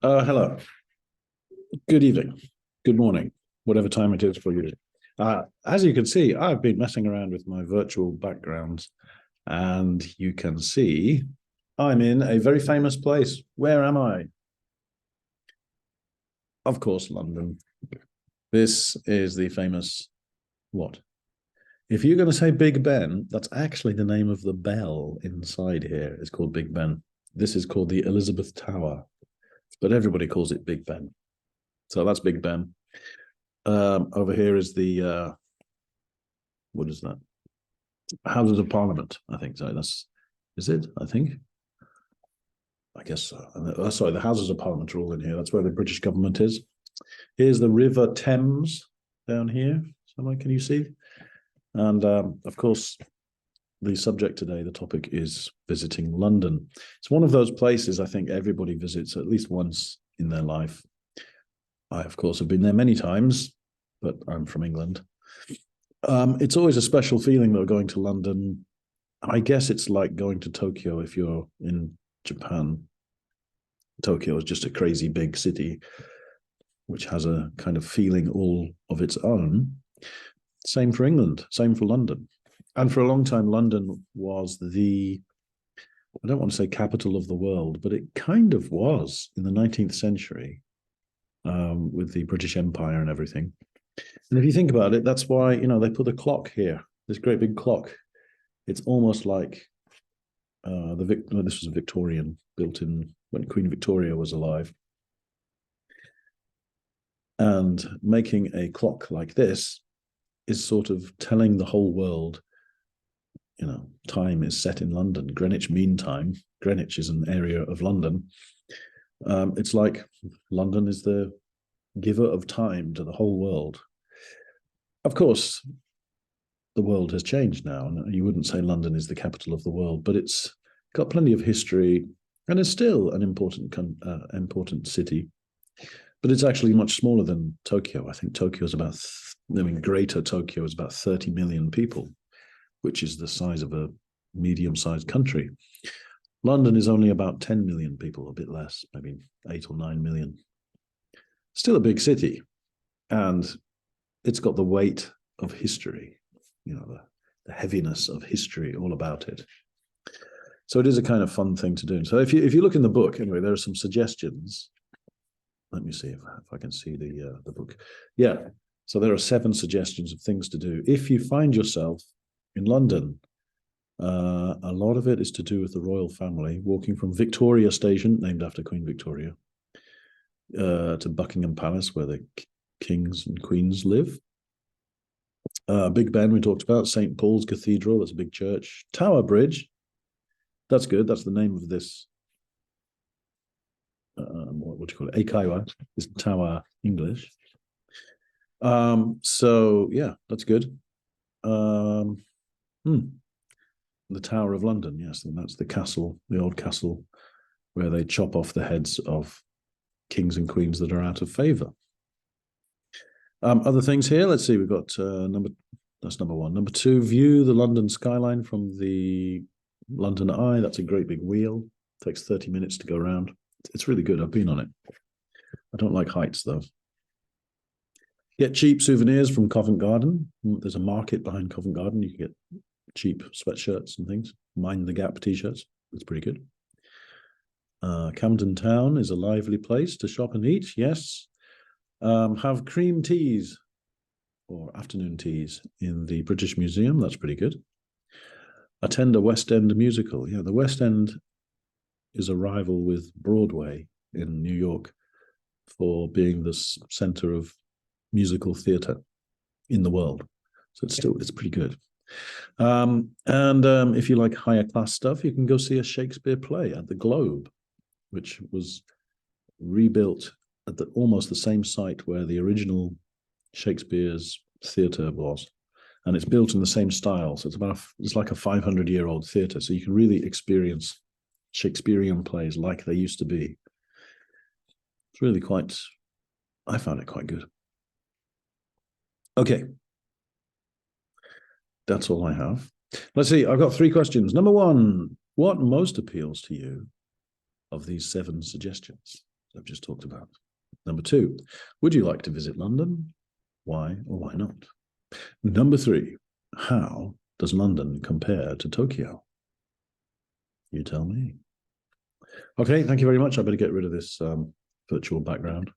Hello. Good evening. Good morning, whatever time it is for you. As you can see, I've been messing around with my virtual backgrounds, and you can see I'm in a very famous place. Where am I? Of course, London. This is the famous what? If you're going to say Big Ben, that's actually the name of the bell inside here. It's called Big Ben. This is called the Elizabeth Tower, but everybody calls it Big Ben. So that's Big Ben. Over here is the what is that? Houses of Parliament. I think so. Is it? I think. I guess so. Sorry, the Houses of Parliament are all in here. That's where the British government is. Here's the River Thames down here. Somewhere, can you see? And of course, the subject today, the topic is visiting London. It's one of those places I think everybody visits at least once in their life. I, of course, have been there many times, but I'm from England. It's always a special feeling though going to London. I guess it's like going to Tokyo if you're in Japan. Tokyo is just a crazy big city, which has a kind of feeling all of its own. Same for England, same for London. And for a long time, London was I don't want to say capital of the world, but it kind of was in the 19th century with the British Empire and everything. And if you think about it, that's why, they put a clock here, this great big clock. It's almost like this was a Victorian, built in when Queen Victoria was alive. And making a clock like this is sort of telling the whole world, time is set in London. Greenwich Mean Time. Greenwich is an area of London. It's like London is the giver of time to the whole world. Of course, the world has changed now, and you wouldn't say London is the capital of the world, but it's got plenty of history and is still an important city. But it's actually much smaller than Tokyo. I think Tokyo is Greater Tokyo is about 30 million people, which is the size of a medium-sized country. London is only about 10 million people, a bit less, maybe 8 or 9 million. Still a big city, and it's got the weight of history, the heaviness of history all about it. So it is a kind of fun thing to do. So if you look in the book, anyway, there are some suggestions. Let me see if I can see the book. Yeah, so there are 7 suggestions of things to do. If you find yourself in London, a lot of it is to do with the royal family, walking from Victoria Station, named after Queen Victoria, to Buckingham Palace, where the kings and queens live. Big Ben, we talked about. St. Paul's Cathedral, that's a big church. Tower Bridge, that's good. That's the name of this. What do you call it? Eikaiwa is Tower English. So yeah, that's good. The Tower of London, yes, and that's the castle, the old castle, where they chop off the heads of kings and queens that are out of favor. Other things here, let's see, we've got that's number 1. Number 2, view the London skyline from the London Eye. That's a great big wheel. It takes 30 minutes to go around. It's really good. I've been on it. I don't like heights, though. Get cheap souvenirs from Covent Garden. There's a market behind Covent Garden. You can get cheap sweatshirts and things. Mind the Gap t-shirts. It's pretty good. Camden Town is a lively place to shop and eat. Yes. Have cream teas or afternoon teas in the British Museum. That's pretty good. Attend a West End musical. Yeah, the West End is a rival with Broadway in New York for being the center of musical theater in the world. So it's pretty good. If you like higher class stuff, you can go see a Shakespeare play at the Globe, which was rebuilt at almost the same site where the original Shakespeare's theatre was, and it's built in the same style. So it's like a 500-year-old theatre. So you can really experience Shakespearean plays like they used to be. It's really I found it quite good. Okay, that's all I have. Let's see. I've got 3 questions. Number 1, what most appeals to you of these 7 suggestions? I've just talked about. Number 2, would you like to visit London? Why or why not? Number 3, how does London compare to Tokyo? You tell me. Okay, thank you very much. I better get rid of this virtual background.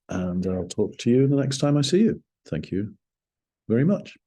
And I'll talk to you the next time I see you. Thank you very much.